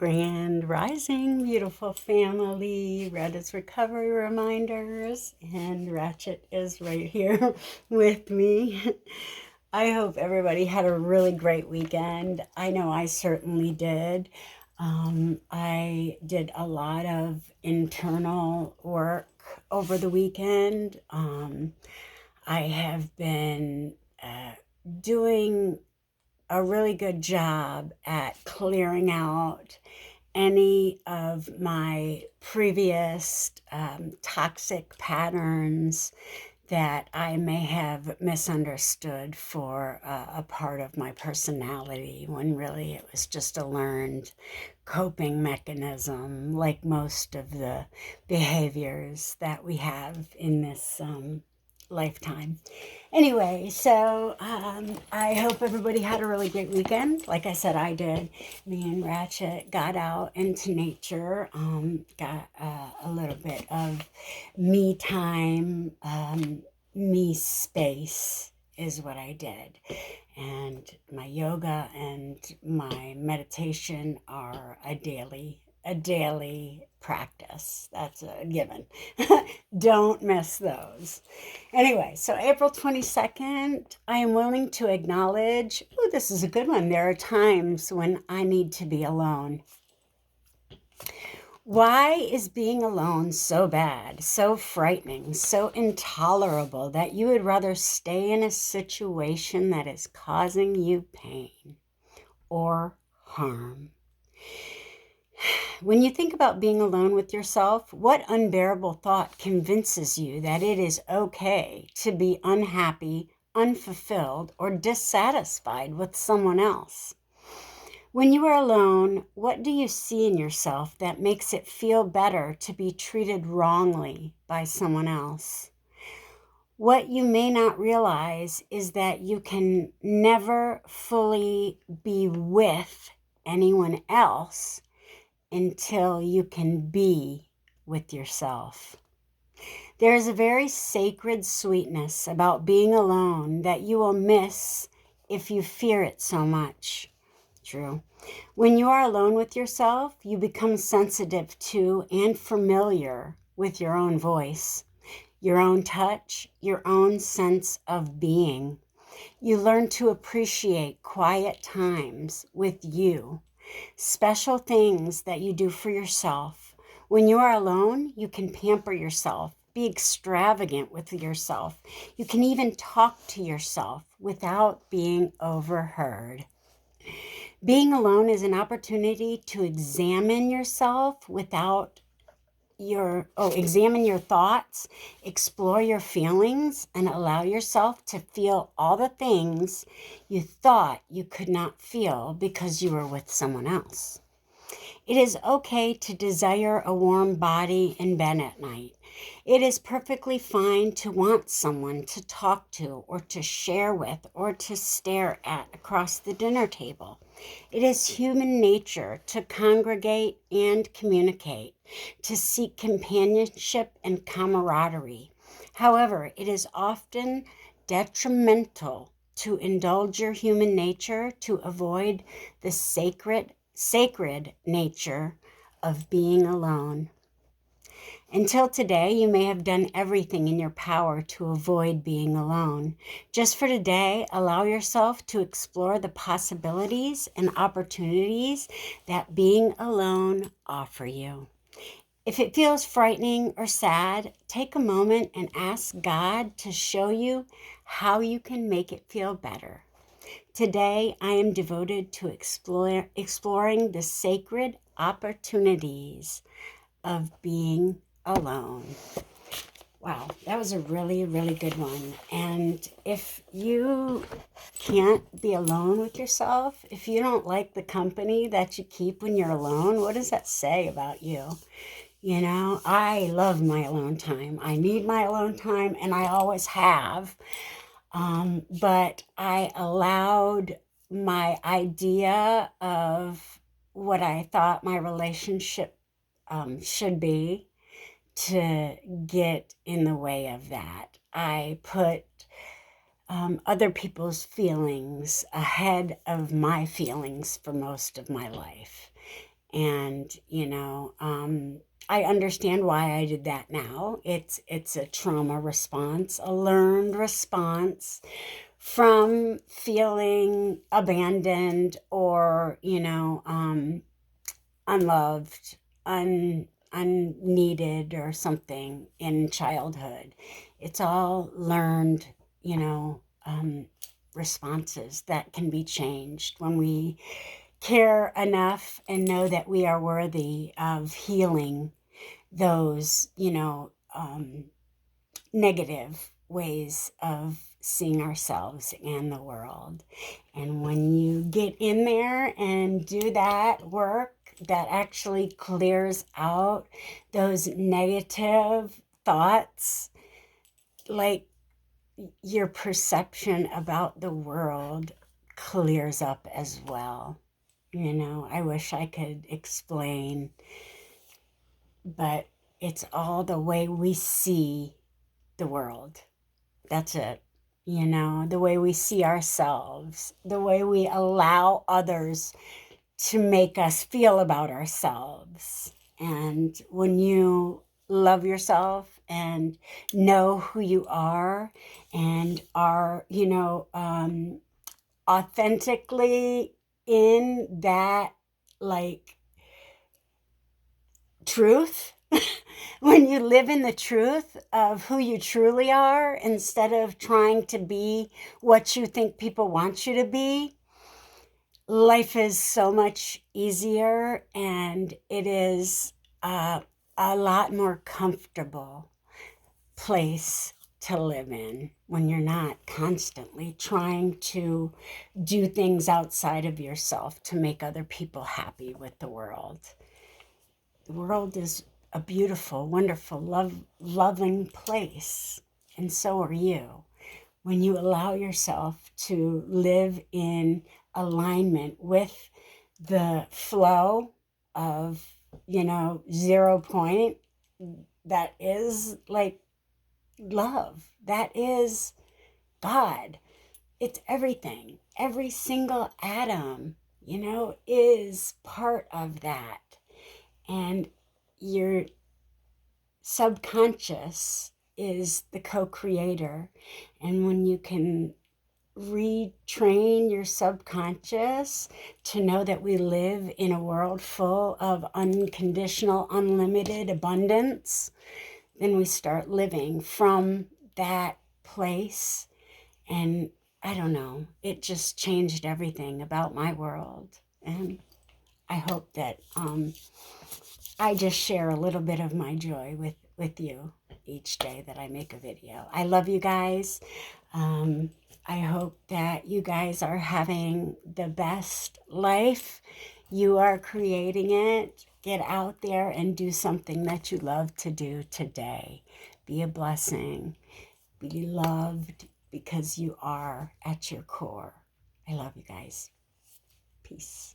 Grand Rising, beautiful family. Red is recovery reminders, and Ratchet is right here with me. I hope everybody had a really great weekend. I know I certainly did. I did a lot of internal work over the weekend. I have been doing a really good job at clearing out any of my previous toxic patterns that I may have misunderstood for a part of my personality when really it was just a learned coping mechanism, like most of the behaviors that we have in this lifetime. Anyway, so I hope everybody had a really great weekend. Like I said, I did. Me and Ratchet got out into nature, got a little bit of me time, me space is what I did. And my yoga and my meditation are a daily practice. That's a given. Don't miss those. Anyway, so April 22nd, I am willing to acknowledge, oh, this is a good one. There are times when I need to be alone. Why is being alone so bad, so frightening, so intolerable that you would rather stay in a situation that is causing you pain or harm? When you think about being alone with yourself, what unbearable thought convinces you that it is okay to be unhappy, unfulfilled, or dissatisfied with someone else? When you are alone, what do you see in yourself that makes it feel better to be treated wrongly by someone else? What you may not realize is that you can never fully be with anyone else until you can be with yourself. There is a very sacred sweetness about being alone that you will miss if you fear it so much. True. When you are alone with yourself, you become sensitive to and familiar with your own voice, your own touch, your own sense of being. You learn to appreciate quiet times with you, special things that you do for yourself. When you are alone, you can pamper yourself, be extravagant with yourself. You can even talk to yourself without being overheard. Being alone is an opportunity to examine yourself examine your thoughts, explore your feelings, and allow yourself to feel all the things you thought you could not feel because you were with someone else. It is okay to desire a warm body in bed at night. It is perfectly fine to want someone to talk to or to share with or to stare at across the dinner table. It is human nature to congregate and communicate, to seek companionship and camaraderie. However, it is often detrimental to indulge your human nature to avoid the sacred nature of being alone. Until today, you may have done everything in your power to avoid being alone. Just for today, allow yourself to explore the possibilities and opportunities that being alone offer you. If it feels frightening or sad, take a moment and ask God to show you how you can make it feel better. Today, I am devoted to exploring the sacred opportunities of being alone. Wow, that was a really, really good one. And if you can't be alone with yourself, if you don't like the company that you keep when you're alone, what does that say about you? You know, I love my alone time. I need my alone time, and I always have. But I allowed my idea of what I thought my relationship should be to get in the way of that. I put other people's feelings ahead of my feelings for most of my life. And, I understand why I did that now. It's a trauma response, a learned response from feeling abandoned or, unloved, unneeded or something in childhood. It's all learned, you know, um, responses that can be changed when we care enough and know that we are worthy of healing those, negative ways of seeing ourselves and the world. And when you get in there and do that work, that actually clears out those negative thoughts, like your perception about the world clears up as well. I wish I could explain, but it's all the way we see the world. That's it. The way we see ourselves, the way we allow others to make us feel about ourselves. And when you love yourself and know who you are and are, authentically in that, like, truth, when you live in the truth of who you truly are instead of trying to be what you think people want you to be, life is so much easier, and it is a lot more comfortable place to live in when you're not constantly trying to do things outside of yourself to make other people happy with the world. The world is a beautiful, wonderful, loving place, and so are you. When you allow yourself to live in alignment with the flow of, 0 point, that is like love, that is God. It's everything. Every single atom, is part of that. And your subconscious is the co-creator. And when you can retrain your subconscious to know that we live in a world full of unconditional, unlimited abundance, then we start living from that place. And I don't know, it just changed everything about my world. And I hope that I just share a little bit of my joy with you each day that I make a video. I love you guys. I hope that you guys are having the best life. You are creating it. Get out there and do something that you love to do today. Be a blessing. Be loved because you are at your core. I love you guys. Peace.